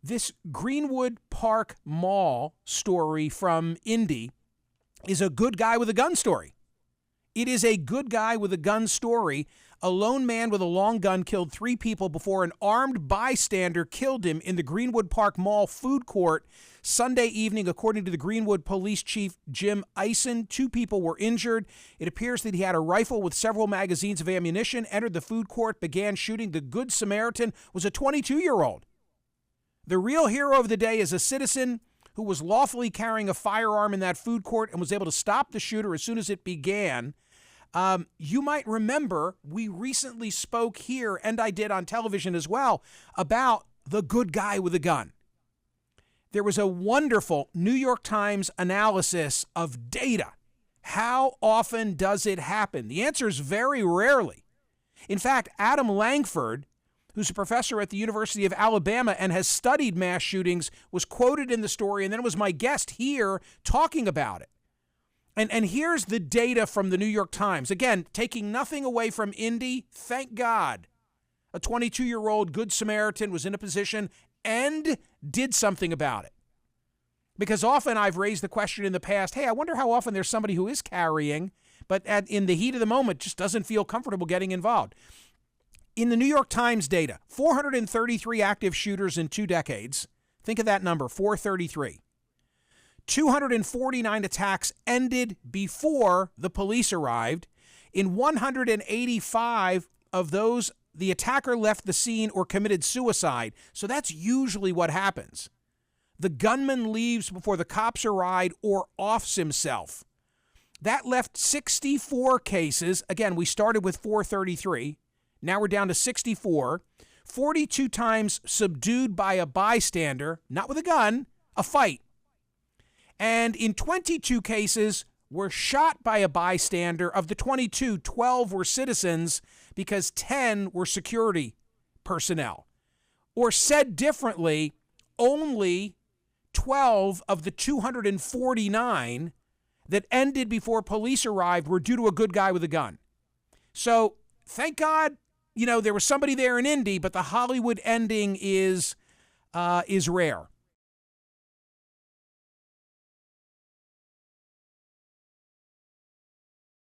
This Greenwood Park Mall story from Indy is a good guy with a gun story. It is a good guy with a gun story. A lone man with a long gun killed 3 people before an armed bystander killed him in the Greenwood Park Mall food court Sunday evening, according to the Greenwood Police Chief Jim Eisen. 2 people were injured. It appears that he had a rifle with several magazines of ammunition, entered the food court, began shooting. The Good Samaritan was a 22-year-old. The real hero of the day is a citizen who was lawfully carrying a firearm in that food court and was able to stop the shooter as soon as it began. You might remember we recently spoke here, and I did on television as well, about the good guy with a gun. There was a wonderful New York Times analysis of data. How often does it happen? The answer is very rarely. In fact, Adam Langford, who's a professor at the University of Alabama and has studied mass shootings, was quoted in the story and then was my guest here talking about it. And here's the data from the New York Times. Again, taking nothing away from Indy, thank God. A 22-year-old Good Samaritan was in a position and did something about it. Because often I've raised the question in the past, hey, I wonder how often there's somebody who is carrying, but in the heat of the moment just doesn't feel comfortable getting involved. In the New York Times data, 433 active shooters in 2 decades. Think of that number, 433. 249 attacks ended before the police arrived. In 185 of those, the attacker left the scene or committed suicide. So that's usually what happens. The gunman leaves before the cops arrive or offs himself. That left 64 cases. Again, we started with 433. Now we're down to 64. 42 times subdued by a bystander, not with a gun, a fight. And in 22 cases, were shot by a bystander. Of the 22, 12 were citizens because 10 were security personnel. Or said differently, only 12 of the 249 that ended before police arrived were due to a good guy with a gun. So thank God, there was somebody there in Indy, but the Hollywood ending is rare.